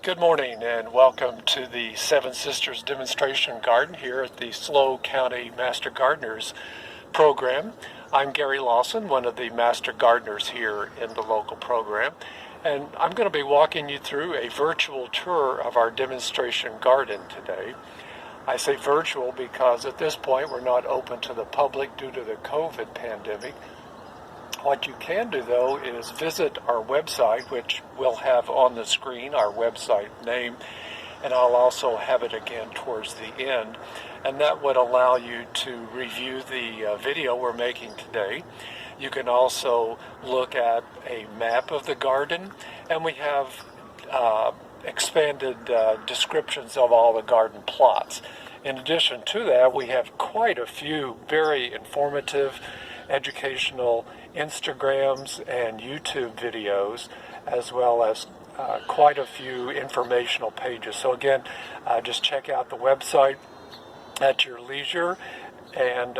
Good morning and welcome to the Seven Sisters Demonstration Garden here at the SLO County Master Gardeners program. I'm Gary Lawson, one of the Master Gardeners here in the local program, and I'm going to be walking you through a virtual tour of our demonstration garden today. I say virtual because at this point we're not open to the public due to the COVID pandemic. What you can do, though, is visit our website, which we'll have on the screen, our website name, and I'll also have it again towards the end. And that would allow you to review the video we're making today. You can also look at a map of the garden, and we have expanded descriptions of all the garden plots. In addition to that, we have quite a few very informative, educational Instagrams and YouTube videos, as well as quite a few informational pages. So again, just check out the website at your leisure and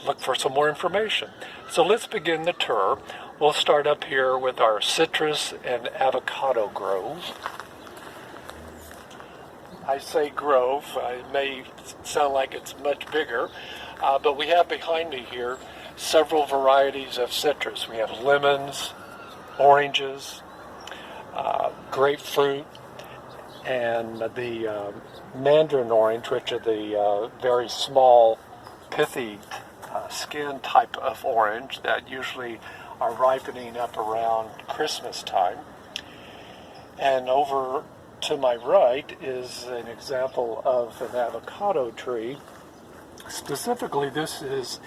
look for some more information. So let's begin the tour. We'll start up here with our citrus and avocado grove. I say grove, it may sound like it's much bigger, but we have behind me here several varieties of citrus. We have lemons, oranges, grapefruit, and the mandarin orange, which are the very small, pithy skin type of orange that usually are ripening up around Christmas time. And over to my right is an example of an avocado tree. Specifically, this is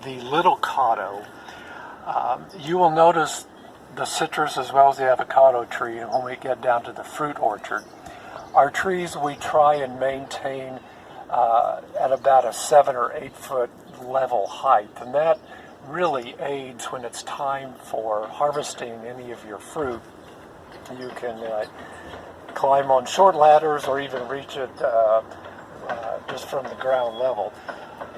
the little cotto. You will notice the citrus as well as the avocado tree when we get down to the fruit orchard. Our trees we try and maintain at about a 7 or 8 foot level height, and that really aids when it's time for harvesting any of your fruit. You can climb on short ladders or even reach it just from the ground level.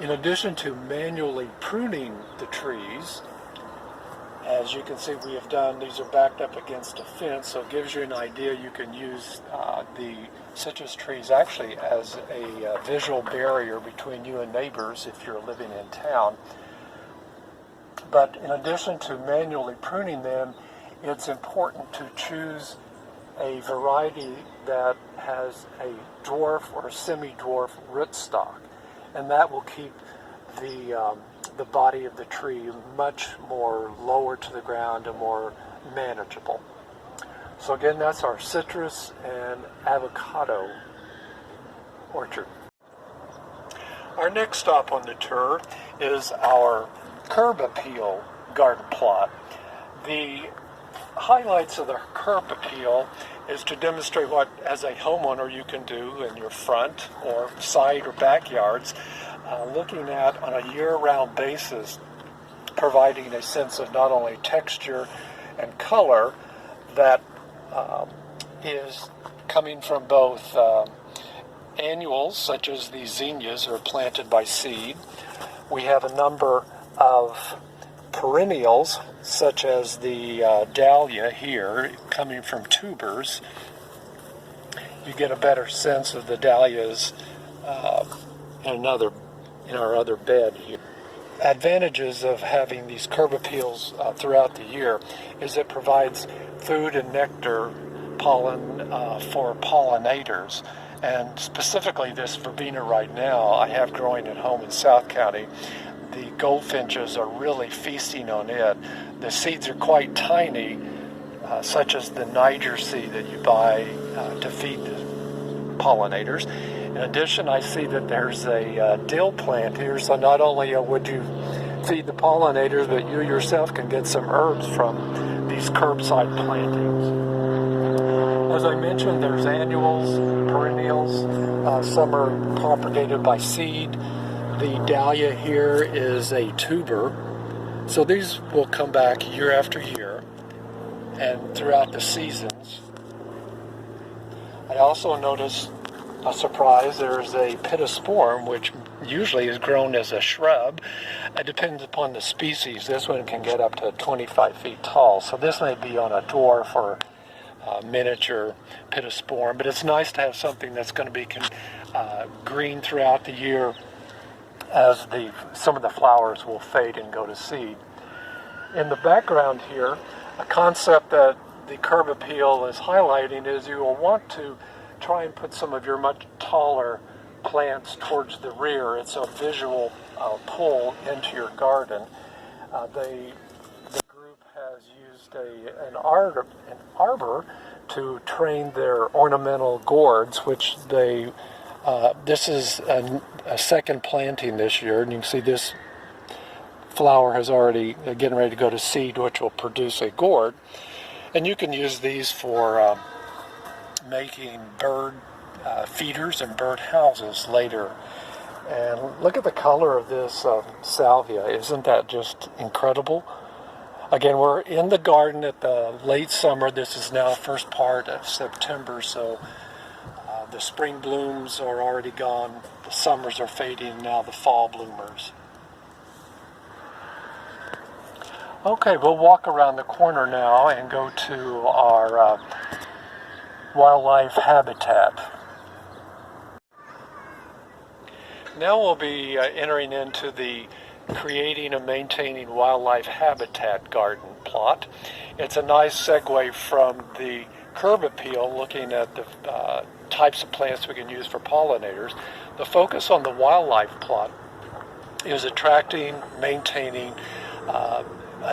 In addition to manually pruning the trees, as you can see we have done, these are backed up against a fence, so it gives you an idea. You can use the citrus trees actually as a visual barrier between you and neighbors if you're living in town. But in addition to manually pruning them, it's important to choose a variety that has a dwarf or semi-dwarf rootstock, and that will keep the body of the tree much more lower to the ground and more manageable. So again, that's our citrus and avocado orchard. Our next stop on the tour is our curb appeal garden plot. The highlights of the curb appeal is to demonstrate what, as a homeowner, you can do in your front or side or backyards, looking at on a year-round basis, providing a sense of not only texture and color that is coming from both annuals, such as the zinnias, are planted by seed. We have a number of perennials, such as the dahlia here, coming from tubers. You get a better sense of the dahlias in our other bed here. Advantages of having these curb appeals throughout the year is it provides food and nectar pollen for pollinators. And specifically this verbena right now I have growing at home in South County. The goldfinches are really feasting on it. The seeds are quite tiny, such as the Niger seed that you buy to feed the pollinators. In addition, I see that there's a dill plant here, so not only would you feed the pollinators, but you yourself can get some herbs from these curbside plantings. As I mentioned, there's annuals, perennials, some are propagated by seed. The dahlia here is a tuber, so these will come back year after year and throughout the seasons. I also noticed a surprise, there's a pittosporum, which usually is grown as a shrub. It depends upon the species. This one can get up to 25 feet tall, so this may be on a dwarf or miniature pittosporum, but it's nice to have something that's going to be green throughout the year as some of the flowers will fade and go to seed. In the background here, a concept that the curb appeal is highlighting is you will want to try and put some of your much taller plants towards the rear. It's a visual pull into your garden. The group has used an arbor to train their ornamental gourds, which this is a second planting this year, and you can see this flower has already getting ready to go to seed, which will produce a gourd. And you can use these for making bird feeders and bird houses later. And look at the color of this salvia. Isn't that just incredible? Again, we're in the garden at the late summer. This is now first part of September, so the spring blooms are already gone. The summers are fading, now the fall bloomers. Okay, we'll walk around the corner now and go to our wildlife habitat. Now we'll be entering into the creating and maintaining wildlife habitat garden plot. It's a nice segue from the curb appeal, looking at the types of plants we can use for pollinators. The focus on the wildlife plot is attracting, maintaining a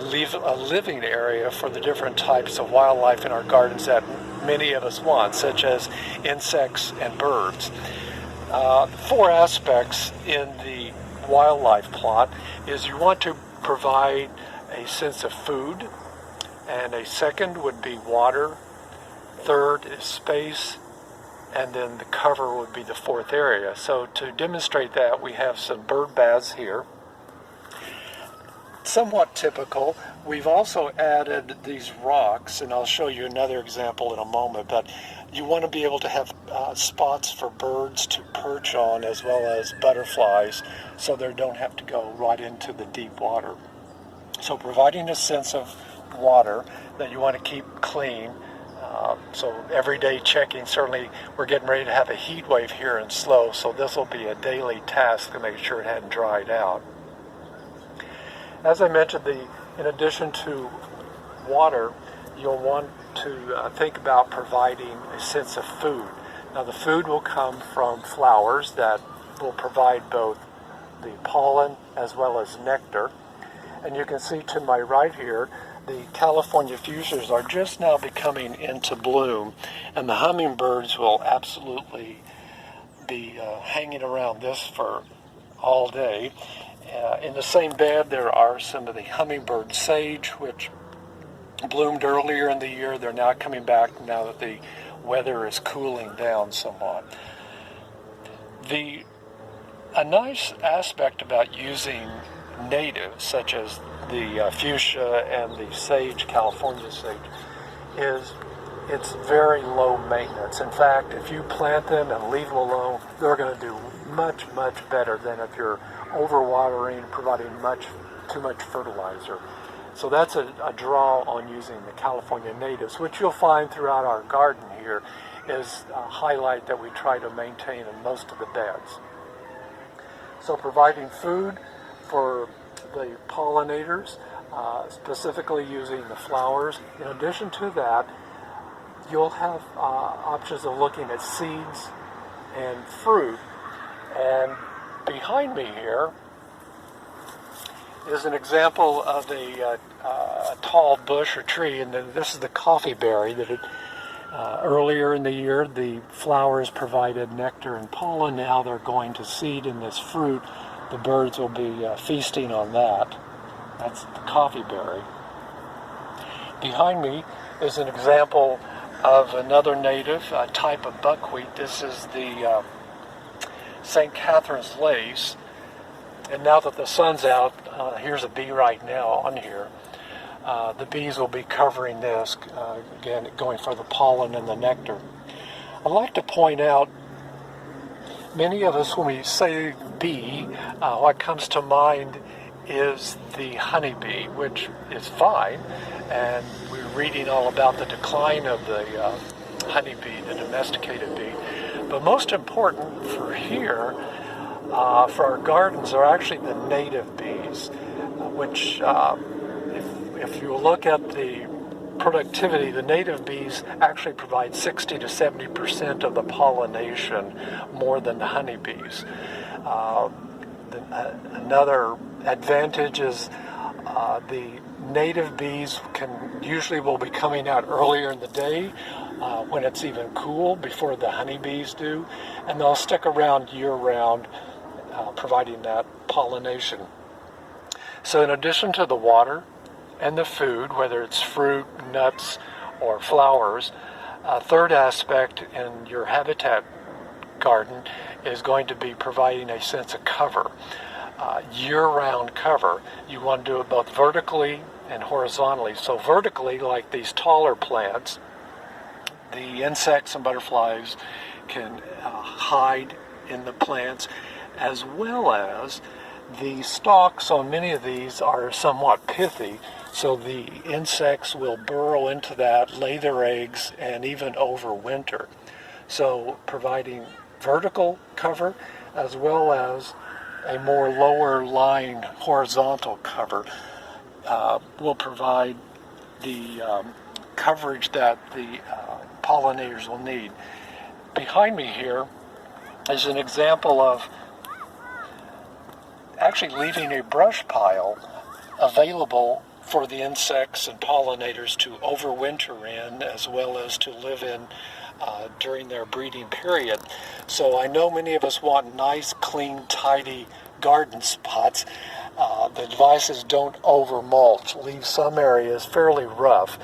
living area for the different types of wildlife in our gardens that many of us want, such as insects and birds. 4 aspects in the wildlife plot is you want to provide a sense of food, and a second would be water, third is space, and then the cover would be the 4th area. So to demonstrate that, we have some bird baths here. Somewhat typical, we've also added these rocks, and I'll show you another example in a moment, but you want to be able to have spots for birds to perch on as well as butterflies, so they don't have to go right into the deep water. So providing a sense of water that you want to keep clean. So everyday checking. Certainly we're getting ready to have a heat wave here in SLO, so this will be a daily task to make sure it hadn't dried out. As I mentioned, in addition to water, you'll want to think about providing a sense of food. Now the food will come from flowers that will provide both the pollen as well as nectar. And you can see to my right here, the California fuchsias are just now becoming into bloom, and the hummingbirds will absolutely be hanging around this for all day. In the same bed, there are some of the hummingbird sage, which bloomed earlier in the year. They're now coming back now that the weather is cooling down somewhat. A nice aspect about using natives, such as the fuchsia and the sage, California sage, is it's very low maintenance. In fact, if you plant them and leave them alone, they're going to do much, much better than if you're overwatering, providing too much fertilizer. So that's a draw on using the California natives, which you'll find throughout our garden here is a highlight that we try to maintain in most of the beds. So providing food for the pollinators, specifically using the flowers. In addition to that, you'll have options of looking at seeds and fruit. And behind me here is an example of a tall bush or tree, and this is the coffee berry that earlier in the year the flowers provided nectar and pollen. Now they're going to seed in this fruit. The birds will be feasting on that. That's the coffee berry. Behind me is an example of another native type of buckwheat. This is the St. Catherine's lace. And now that the sun's out, here's a bee right now on here. The bees will be covering this, again, going for the pollen and the nectar. I'd like to point out, many of us, when we say bee, what comes to mind is the honeybee, which is fine, and we reading all about the decline of the honeybee, the domesticated bee. But most important for here, for our gardens, are actually the native bees, which if you look at the productivity, the native bees actually provide 60 to 70% of the pollination more than the honeybees. Another advantage is the native bees usually will be coming out earlier in the day when it's even cool before the honeybees do, and they'll stick around year-round providing that pollination. So in addition to the water and the food, whether it's fruit, nuts, or flowers, a third aspect in your habitat garden is going to be providing a sense of cover. Year-round cover. You want to do it both vertically and horizontally. So vertically, like these taller plants, the insects and butterflies can hide in the plants, as well as the stalks on many of these are somewhat pithy, so the insects will burrow into that, lay their eggs, and even overwinter. So providing vertical cover as well as a more lower lying horizontal cover will provide the coverage that the pollinators will need. Behind me here is an example of actually leaving a brush pile available for the insects and pollinators to overwinter in, as well as to live in during their breeding period. So I know many of us want nice, clean, tidy garden spots. The advice is don't over mulch. Leave some areas fairly rough.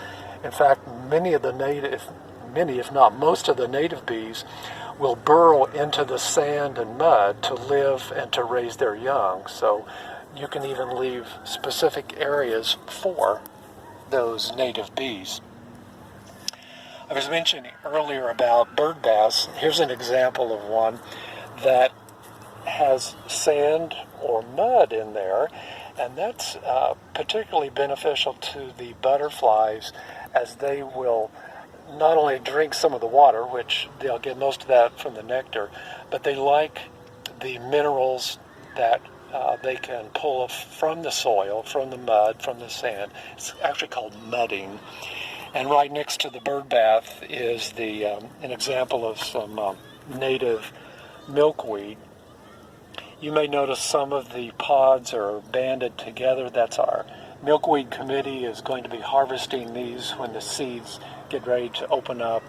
In fact, many, if not most of the native bees will burrow into the sand and mud to live and to raise their young. So you can even leave specific areas for those native bees. I was mentioning earlier about bird baths. Here's an example of one that has sand or mud in there, and that's particularly beneficial to the butterflies, as they will not only drink some of the water, which they'll get most of that from the nectar, but they like the minerals that they can pull from the soil, from the mud, from the sand. It's actually called mudding. And right next to the bird bath is an example of some native milkweed. You may notice some of the pods are banded together. That's our milkweed committee is going to be harvesting these when the seeds get ready to open up.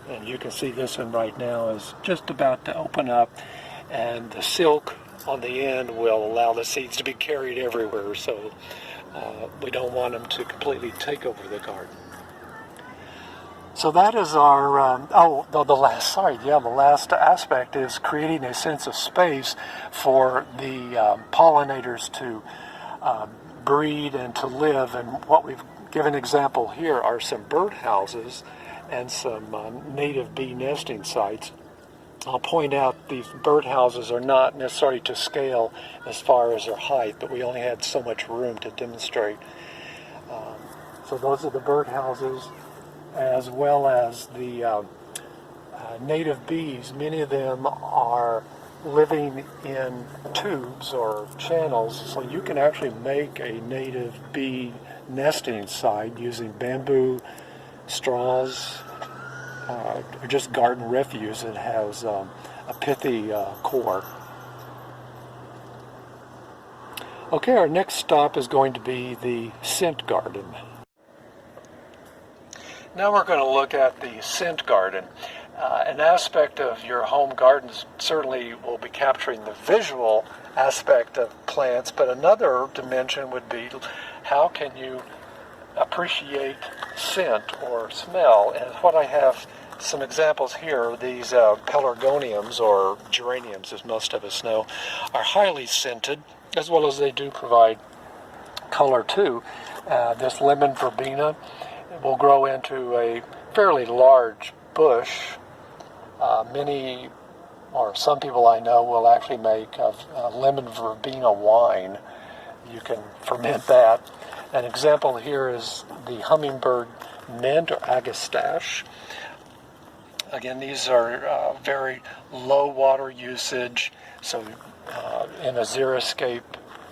And you can see this one right now is just about to open up, and the silk on the end will allow the seeds to be carried everywhere, so we don't want them to completely take over the garden. So that is our, the last aspect is creating a sense of space for the pollinators to breed and to live. And what we've given example here are some bird houses and some native bee nesting sites. I'll point out these bird houses are not necessarily to scale as far as their height, but we only had so much room to demonstrate. So those are the bird houses, as well as the native bees. Many of them are living in tubes or channels, so you can actually make a native bee nesting site using bamboo, straws, or just garden refuse that has a pithy core. Okay, our next stop is going to be the scent garden. Now we're going to look at the scent garden. An aspect of your home gardens certainly will be capturing the visual aspect of plants, but another dimension would be how can you appreciate scent or smell. And what I have some examples here, these pelargoniums, or geraniums as most of us know, are highly scented, as well as they do provide color too. This lemon verbena will grow into a fairly large bush. Many, or some people I know, will actually make a lemon verbena wine. You can ferment that. An example here is the hummingbird mint or agastache. Again, these are very low water usage, so in a xeriscape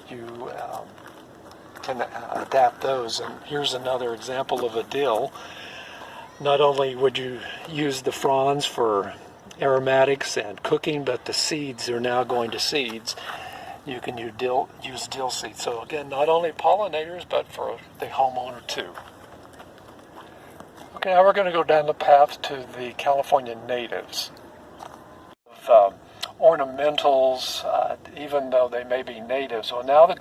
you can adapt those. And here's another example of a dill. Not only would you use the fronds for aromatics and cooking, but the seeds are now going to seeds. You can use dill seeds. So again, not only pollinators, but for the homeowner too. Okay, now we're going to go down the path to the California natives. Ornamentals, even though they may be natives. Well, now the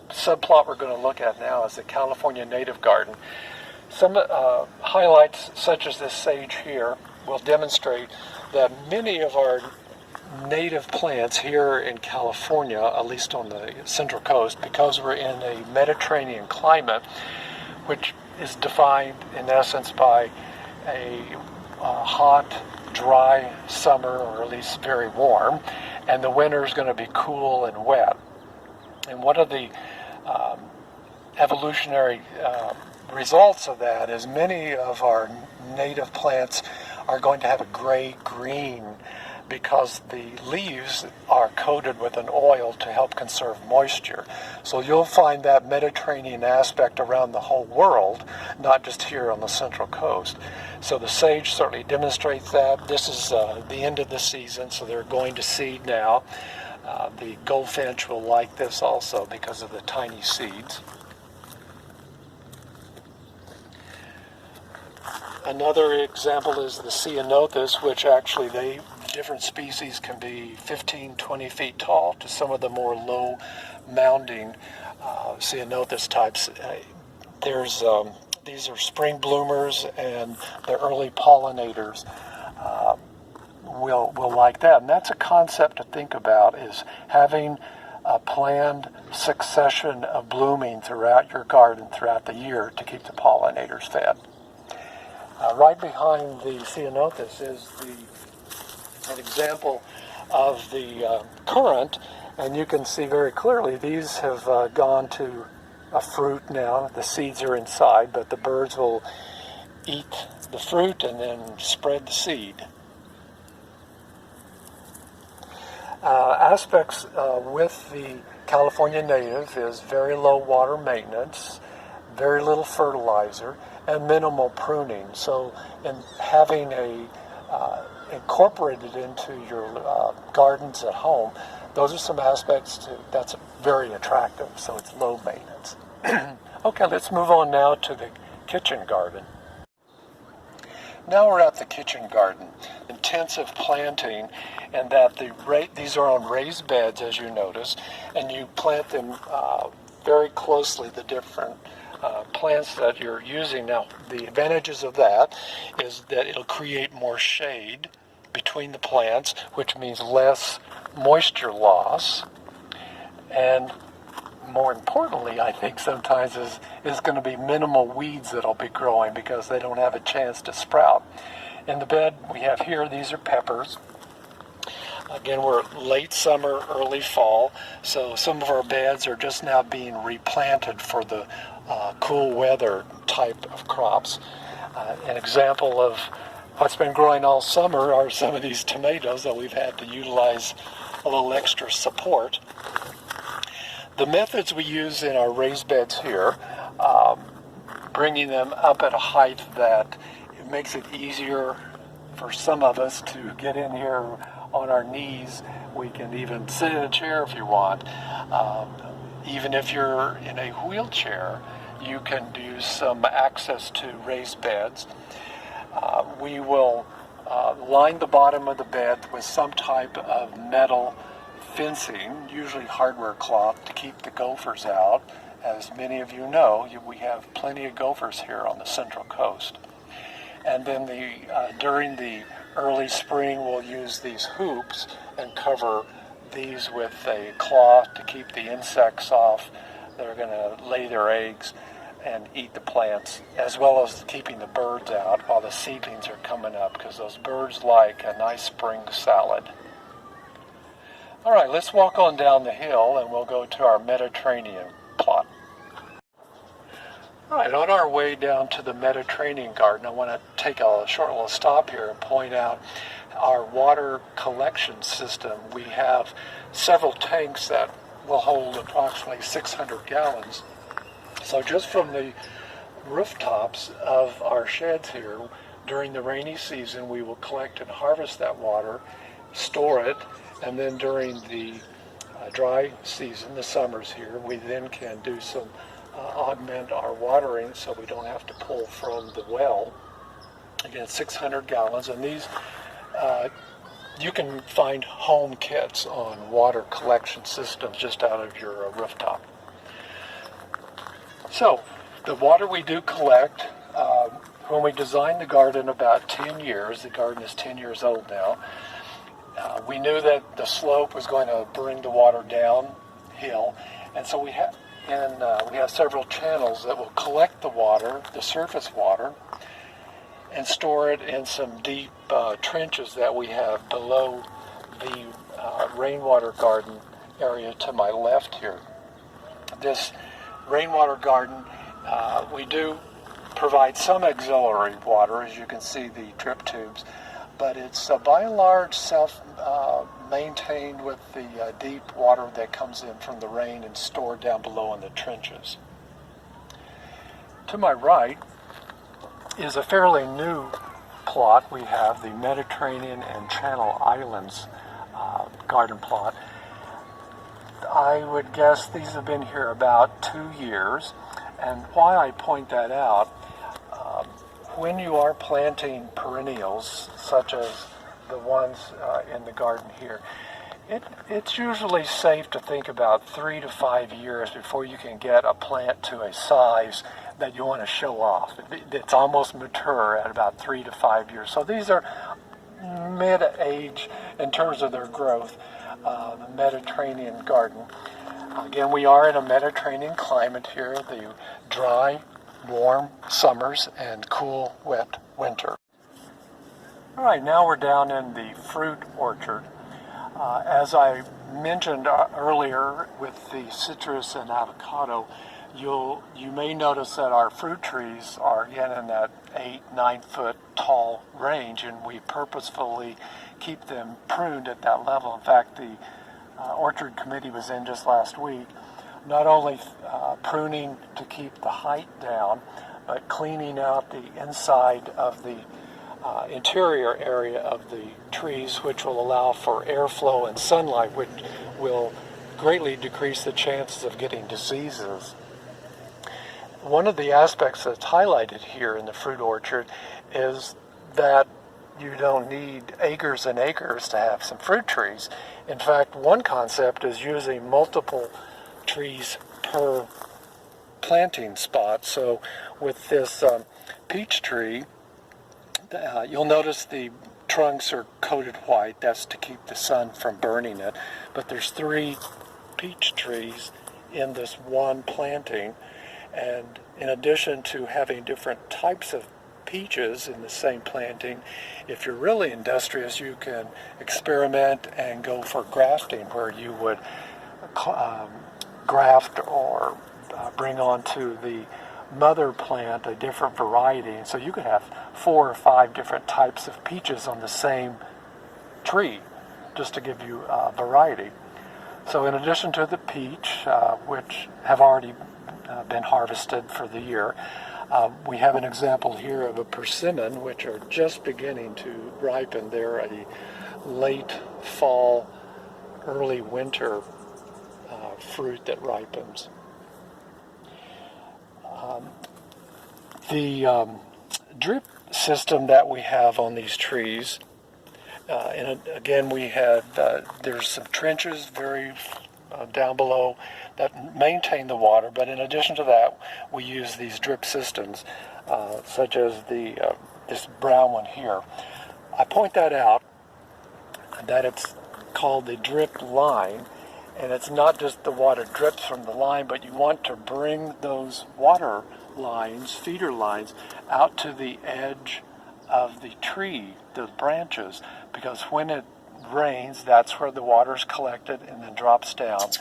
subplot we're going to look at now is the California native garden. Some highlights, such as this sage here, will demonstrate that many of our native plants here in California, at least on the Central Coast, because we're in a Mediterranean climate, which is defined in essence by a hot, dry summer, or at least very warm, and the winter is going to be cool and wet. And one of the evolutionary results of that is many of our native plants are going to have a gray-green because the leaves are coated with an oil to help conserve moisture. So you'll find that Mediterranean aspect around the whole world, not just here on the Central Coast. So the sage certainly demonstrates that. This is the end of the season, so they're going to seed now. The goldfinch will like this also because of the tiny seeds. Another example is the ceanothus, which actually different species can be 15, 20 feet tall to some of the more low mounding ceanothus types. These are spring bloomers, and the early pollinators will like that. And that's a concept to think about, is having a planned succession of blooming throughout your garden throughout the year to keep the pollinators fed. Right behind the ceanothus is an example of the currant, and you can see very clearly these have gone to a fruit now. The seeds are inside, but the birds will eat the fruit and then spread the seed. Aspects with the California native is very low water maintenance, very little fertilizer, and minimal pruning. So in having incorporated into your gardens at home, those are some aspects that's very attractive. So it's low maintenance. Okay, let's move on now to the kitchen garden. Now we're at the kitchen garden. Intensive planting, and that these are on raised beds, as you notice, and you plant them very closely, the different plants that you're using. Now, the advantages of that is that it'll create more shade between the plants, which means less moisture loss, and more importantly, I think sometimes is going to be minimal weeds that'll be growing because they don't have a chance to sprout. In the bed we have here, these are peppers. Again, we're late summer, early fall, so some of our beds are just now being replanted for the cool weather type of crops. An example of what's been growing all summer are some of these tomatoes that we've had to utilize a little extra support. The methods we use in our raised beds here, bringing them up at a height that it makes it easier for some of us to get in here on our knees. We can even sit in a chair if you want. Even if you're in a wheelchair, you can do some access to raised beds. We will line the bottom of the bed with some type of metal fencing, usually hardware cloth, to keep the gophers out. As many of you know, we have plenty of gophers here on the Central Coast. And then during the early spring, we'll use these hoops and cover these with a cloth to keep the insects off that are going to lay their eggs and eat the plants, as well as keeping the birds out while the seedlings are coming up, because those birds like a nice spring salad. All right, let's walk on down the hill and we'll go to our Mediterranean plot. All right, on our way down to the Mediterranean garden, I want to take a short little stop here and point out our water collection system. We have several tanks that will hold approximately 600 gallons. So just from the rooftops of our sheds here, during the rainy season, we will collect and harvest that water, store it, and then during the dry season, the summers here, we then can do some augment our watering so we don't have to pull from the well. Again, 600 gallons, and these you can find home kits on water collection systems just out of your rooftop. So the water we do collect, when we designed the garden about 10 years, the garden is 10 years old now, we knew that the slope was going to bring the water downhill, and so we have several channels that will collect the water, the surface water, and store it in some deep trenches that we have below the rainwater garden area to my left here. This rainwater garden, we do provide some auxiliary water, as you can see the drip tubes, but it's by and large self-maintained with the deep water that comes in from the rain and stored down below in the trenches. To my right is a fairly new plot. We have the Mediterranean and Channel Islands garden plot. I would guess these have been here about 2 years, and why I point that out, when you are planting perennials, such as the ones in the garden here, it's usually safe to think about 3 to 5 years before you can get a plant to a size that you want to show off. It's almost mature at about 3 to 5 years. So these are mid-age in terms of their growth, the Mediterranean garden. Again, we are in a Mediterranean climate here, the dry, warm summers and cool, wet winter. All right, now we're down in the fruit orchard. As I mentioned earlier with the citrus and avocado, you may notice that our fruit trees are again in that 8-9 foot tall range, and we purposefully keep them pruned at that level. In fact, the orchard committee was in just last week, not only pruning to keep the height down, but cleaning out the inside of the interior area of the trees, which will allow for airflow and sunlight, which will greatly decrease the chances of getting diseases. One of the aspects that's highlighted here in the fruit orchard is that you don't need acres and acres to have some fruit trees. In fact, one concept is using multiple trees per planting spot. So with this peach tree, you'll notice the trunks are coated white. That's to keep the sun from burning it. But there's 3 peach trees in this one planting. And in addition to having different types of peaches in the same planting, if you're really industrious, you can experiment and go for grafting, where you would graft or bring onto the mother plant a different variety. And so you could have 4 or 5 different types of peaches on the same tree, just to give you variety. So in addition to the peach, which have already been harvested for the year, we have an example here of a persimmon, which are just beginning to ripen. They're a late fall, early winter fruit that ripens. The drip system that we have on these trees, and again we have, there's some trenches very down below that maintain the water, but in addition to that, we use these drip systems, such as this brown one here. I point that out, that it's called the drip line, and it's not just the water drips from the line, but you want to bring those water lines, feeder lines, out to the edge of the tree, the branches, because when it rains, that's where the water is collected and then drops down.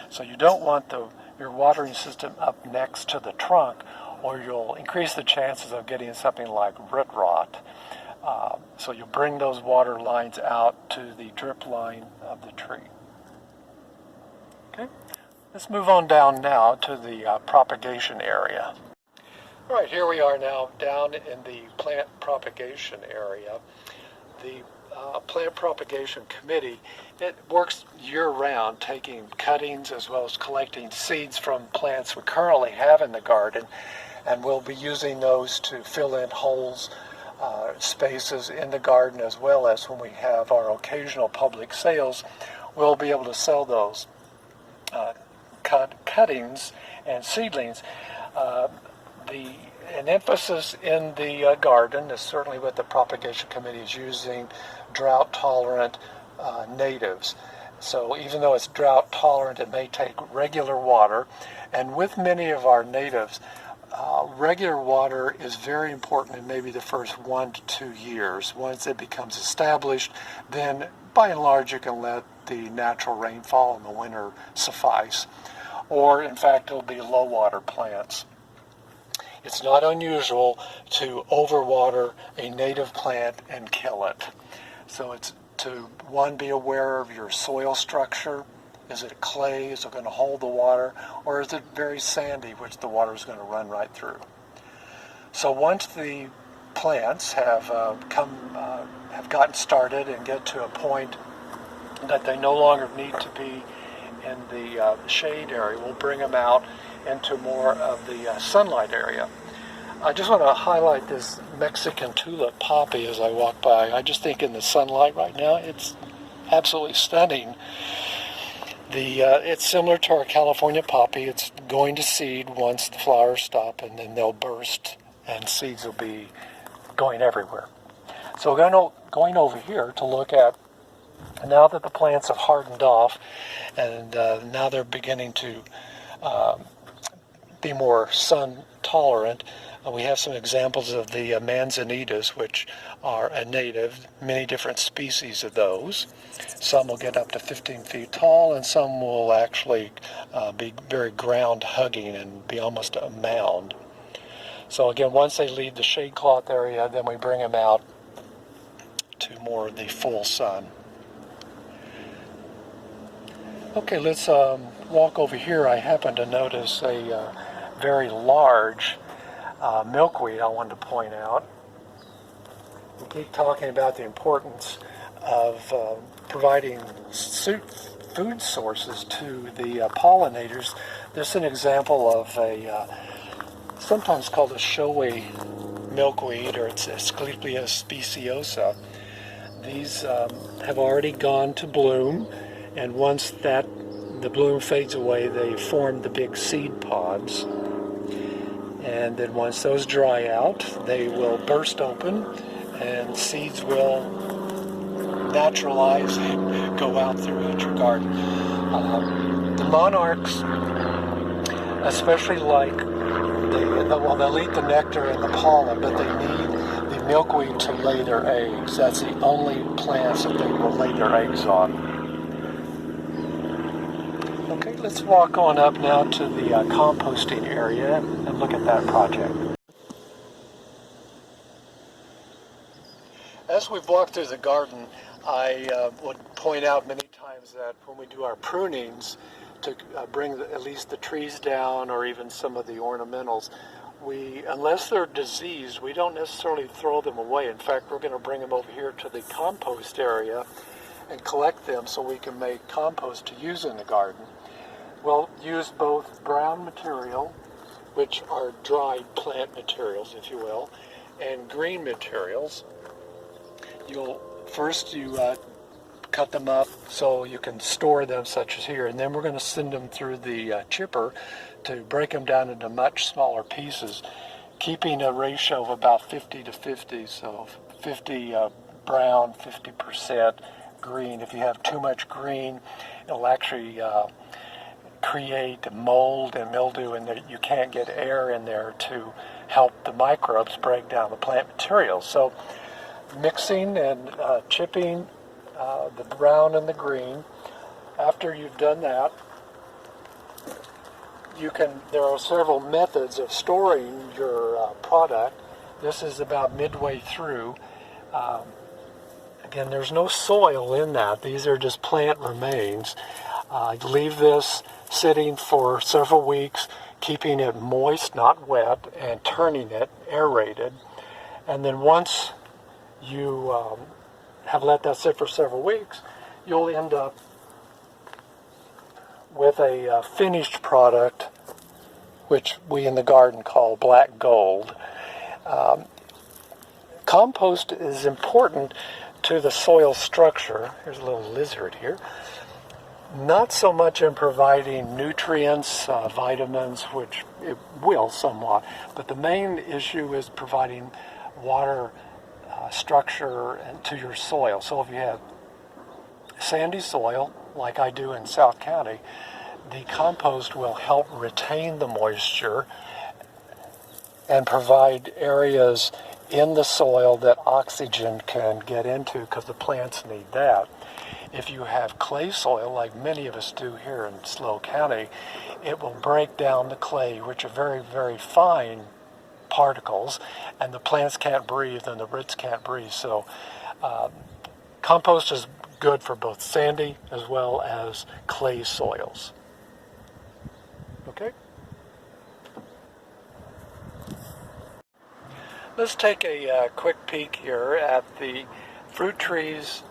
So you don't want your watering system up next to the trunk, or you'll increase the chances of getting something like root rot. So you bring those water lines out to the drip line of the tree. Okay, let's move on down now to the propagation area. All right, here we are now down in the plant propagation area. The Plant Propagation Committee, it works year-round, taking cuttings as well as collecting seeds from plants we currently have in the garden, and we'll be using those to fill in holes, spaces in the garden, as well as when we have our occasional public sales, we'll be able to sell those cuttings and seedlings. An emphasis in the garden is certainly what the Propagation Committee is using, drought-tolerant natives. So even though it's drought-tolerant, it may take regular water. And with many of our natives, regular water is very important in maybe the first 1 to 2 years. Once it becomes established, then by and large you can let the natural rainfall in the winter suffice. Or in fact, it'll be low-water plants. It's not unusual to overwater a native plant and kill it. So it's to, one, be aware of your soil structure. Is it clay? Is it going to hold the water? Or is it very sandy, which the water is going to run right through? So once the plants have gotten started and get to a point that they no longer need to be in the shade area, we'll bring them out into more of the sunlight area. I just want to highlight this Mexican tulip poppy as I walk by. I just think in the sunlight right now, it's absolutely stunning. It's similar to our California poppy. It's going to seed once the flowers stop, and then they'll burst, and seeds will be going everywhere. So we're going over here to look at, now that the plants have hardened off, and now they're beginning to be more sun tolerant. We have some examples of the manzanitas, which are a native, many different species of those. Some will get up to 15 feet tall, and some will actually be very ground hugging and be almost a mound. So again, once they leave the shade cloth area, then we bring them out to more of the full sun. Okay, let's walk over here. I happen to notice a very large milkweed I wanted to point out. We keep talking about the importance of providing food sources to the pollinators. This is an example of a sometimes called a Shoei milkweed, or it's Asclepias speciosa. These have already gone to bloom, and once the bloom fades away, they form the big seed pods. And then once those dry out, they will burst open, and seeds will naturalize and go out throughout your garden. The monarchs, especially like, they'll eat the nectar and the pollen, but they need the milkweed to lay their eggs. That's the only plants that they will lay their eggs on. Okay, let's walk on up now to the composting area and look at that project. As we've walked through the garden, I would point out many times that when we do our prunings to bring at least the trees down, or even some of the ornamentals, unless they're diseased, we don't necessarily throw them away. In fact, we're going to bring them over here to the compost area and collect them so we can make compost to use in the garden. We'll use both brown material, which are dried plant materials, if you will, and green materials. You cut them up so you can store them, such as here, and then we're going to send them through the chipper to break them down into much smaller pieces, keeping a ratio of about 50 to 50, so 50 brown, 50% green. If you have too much green, it'll actually create mold and mildew, and you can't get air in there to help the microbes break down the plant materials. So mixing and chipping the brown and the green. After you've done that, there are several methods of storing your product. This is about midway through. Again, there's no soil in that. These are just plant remains. Leave this sitting for several weeks, keeping it moist, not wet, and turning it aerated. And then once you have let that sit for several weeks, you'll end up with a finished product, which we in the garden call black gold. Compost is important to the soil structure. Here's a little lizard here. Not so much in providing nutrients, vitamins, which it will somewhat, but the main issue is providing water structure to your soil. So if you have sandy soil, like I do in South County, the compost will help retain the moisture and provide areas in the soil that oxygen can get into, because the plants need that. If you have clay soil, like many of us do here in SLO County, it will break down the clay, which are very, very fine particles, and the plants can't breathe and the roots can't breathe. So compost is good for both sandy as well as clay soils. Okay? Let's take a quick peek here at the fruit trees,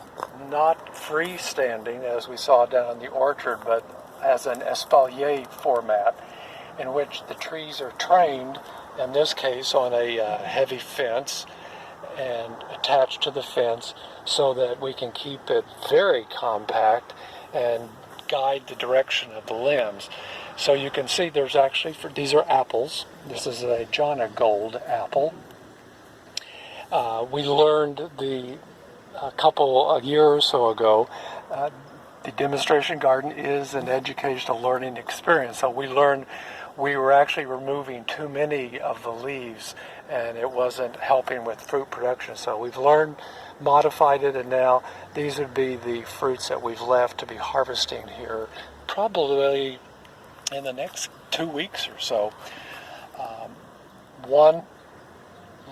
not freestanding as we saw down in the orchard, but as an espalier format, in which the trees are trained, in this case on a heavy fence, and attached to the fence so that we can keep it very compact and guide the direction of the limbs. So you can see there's actually, these are apples. This is a Jana Gold apple. We learned a year or so ago, the demonstration garden is an educational learning experience. So we learned we were actually removing too many of the leaves, and it wasn't helping with fruit production. So we've learned, modified it, and now these would be the fruits that we've left to be harvesting here, probably in the next 2 weeks or so. One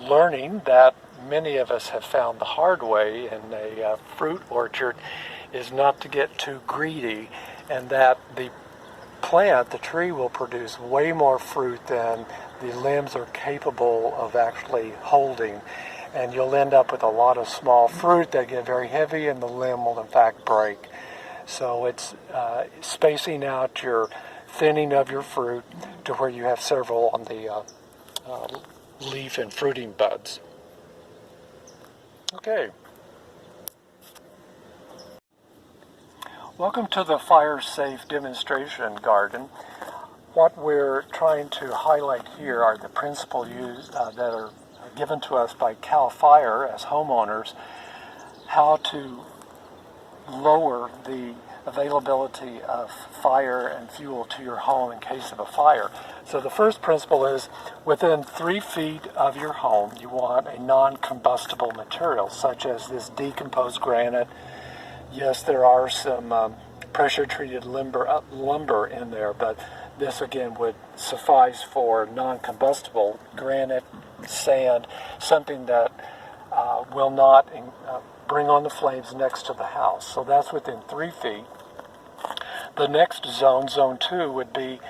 learning that many of us have found the hard way in a fruit orchard is not to get too greedy, and that the plant, the tree, will produce way more fruit than the limbs are capable of actually holding, and you'll end up with a lot of small fruit that get very heavy, and the limb will in fact break. So it's spacing out your thinning of your fruit to where you have several on the leaf and fruiting buds. Okay. Welcome to the Fire Safe Demonstration Garden. What we're trying to highlight here are the principles used that are given to us by CAL FIRE as homeowners, how to lower the availability of fire and fuel to your home in case of a fire. So the first principle is, within 3 feet of your home, you want a non-combustible material, such as this decomposed granite. Yes, there are some pressure-treated lumber in there, but this again would suffice for non-combustible granite, sand, something that will not bring on the flames next to the house. So that's within 3 feet. The next zone, zone 2, would be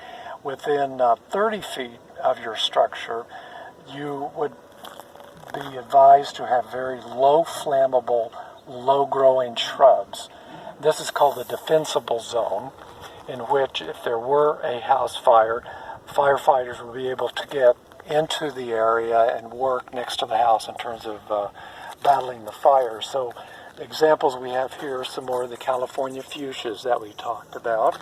within 30 feet of your structure. You would be advised to have very low flammable, low growing shrubs. This is called the defensible zone, in which if there were a house fire, firefighters would be able to get into the area and work next to the house in terms of battling the fire. So examples we have here are some more of the California fuchsias that we talked about.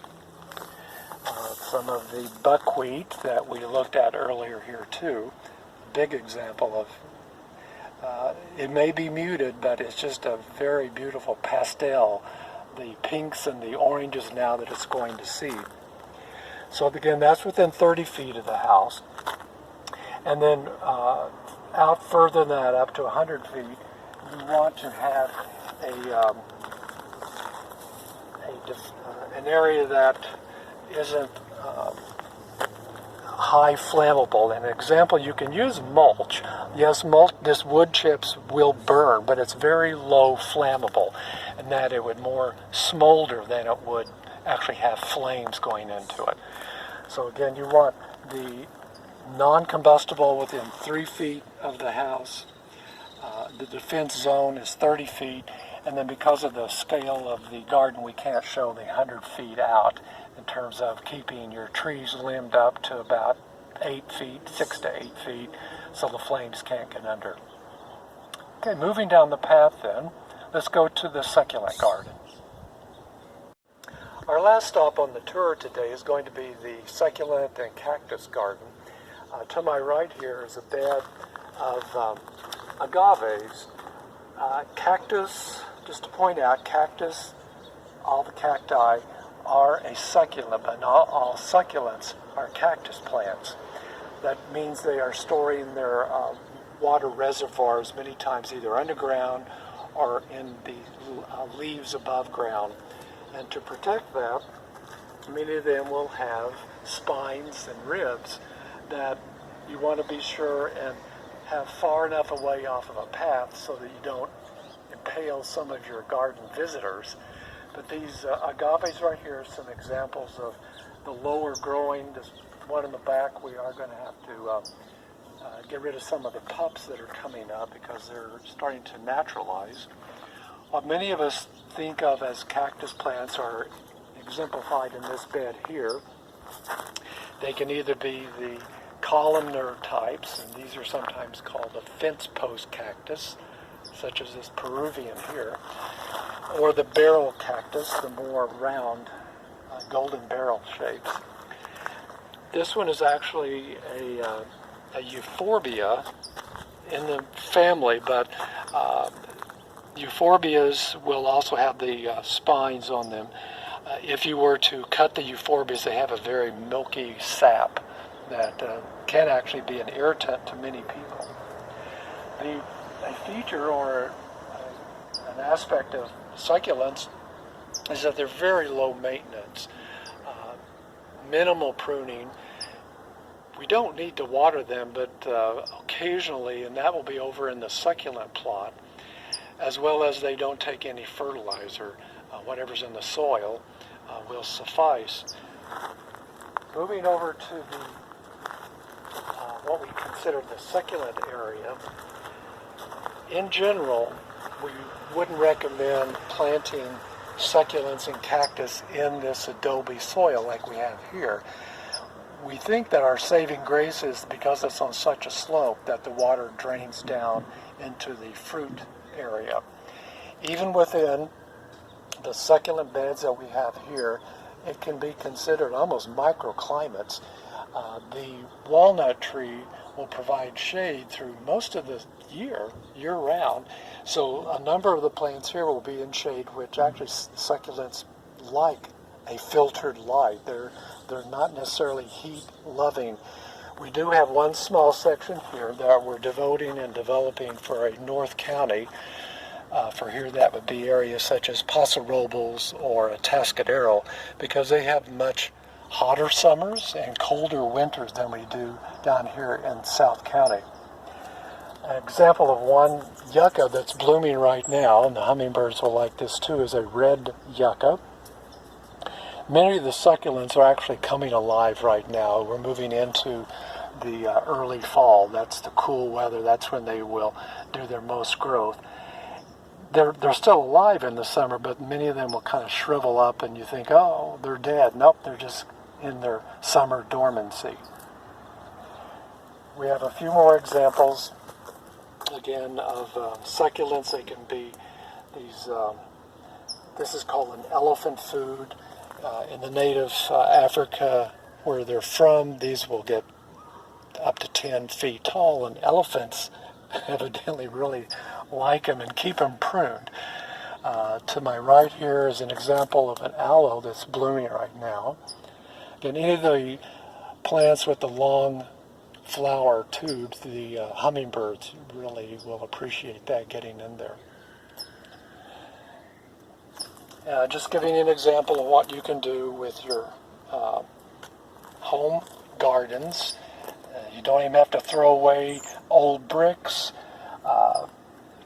Some of the buckwheat that we looked at earlier here too. Big example of, it may be muted, but it's just a very beautiful pastel. The pinks and the oranges now that it's going to seed. So again, that's within 30 feet of the house. And then out further than that, up to 100 feet, you want to have an area that isn't high flammable. An example, you can use mulch. Yes, this wood chips will burn, but it's very low flammable, and that it would more smolder than it would actually have flames going into it. So again, you want the non-combustible within 3 feet of the house. The defense zone is 30 feet, and then because of the scale of the garden, we can't show the 100 feet out in terms of keeping your trees limbed up to about 8 feet, 6 to 8 feet, so the flames can't get under. Okay, moving down the path then, let's go to the succulent garden. Our last stop on the tour today is going to be the succulent and cactus garden. To my right here is a bed of agaves. Cactus, just to point out, cactus, all the cacti are a succulent, but not all succulents are cactus plants. That means they are storing their water reservoirs many times either underground or in the leaves above ground. And to protect that, many of them will have spines and ribs that you want to be sure and have far enough away off of a path so that you don't impale some of your garden visitors. But these agaves right here are some examples of the lower growing. This one in the back, we are going to have to get rid of some of the pups that are coming up because they're starting to naturalize. What many of us think of as cactus plants are exemplified in this bed here. They can either be the columnar types, and these are sometimes called a fence post cactus, such as this Peruvian here, or the barrel cactus, the more round golden barrel shapes. This one is actually a euphorbia in the family, but euphorbias will also have the spines on them. If you were to cut the euphorbias, they have a very milky sap that can actually be an irritant to many people. A feature or an aspect of succulents is that they're very low maintenance, minimal pruning. We don't need to water them, but occasionally, and that will be over in the succulent plot, as well as they don't take any fertilizer. Whatever's in the soil will suffice. Moving over to the what we consider the succulent area, in general, we wouldn't recommend planting succulents and cactus in this adobe soil like we have here. We think that our saving grace is because it's on such a slope that the water drains down into the fruit area. Even within the succulent beds that we have here, it can be considered almost microclimates. The walnut tree will provide shade through most of the year-round. So a number of the plants here will be in shade, which actually succulents like a filtered light. They're not necessarily heat-loving. We do have one small section here that we're devoting and developing for a North County. For here, that would be areas such as Paso Robles or Atascadero, because they have much hotter summers and colder winters than we do down here in South County. An example of one yucca that's blooming right now, and the hummingbirds will like this too, is a red yucca. Many of the succulents are actually coming alive right now. We're moving into the early fall. That's the cool weather. That's when they will do their most growth. They're still alive in the summer, but many of them will kind of shrivel up and you think, oh, they're dead. Nope, they're just in their summer dormancy. We have a few more examples, again, of succulents. They can be these, this is called an elephant food. In the native Africa where they're from, these will get up to 10 feet tall, and elephants evidently really like them and keep them pruned. To my right here is an example of an aloe that's blooming right now. Again, any of the plants with the long flower tubes, the hummingbirds really will appreciate that getting in there. Just giving you an example of what you can do with your home gardens. You don't even have to throw away old bricks.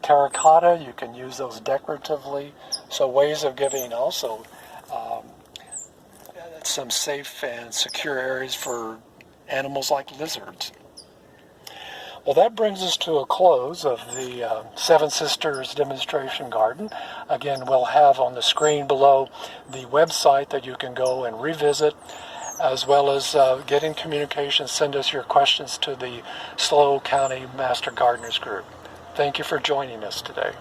Terracotta, you can use those decoratively. So ways of giving also some safe and secure areas for animals like lizards. Well, that brings us to a close of the Seven Sisters Demonstration Garden. Again, we'll have on the screen below the website that you can go and revisit, as well as get in communication. Send us your questions to the SLO County Master Gardeners Group. Thank you for joining us today.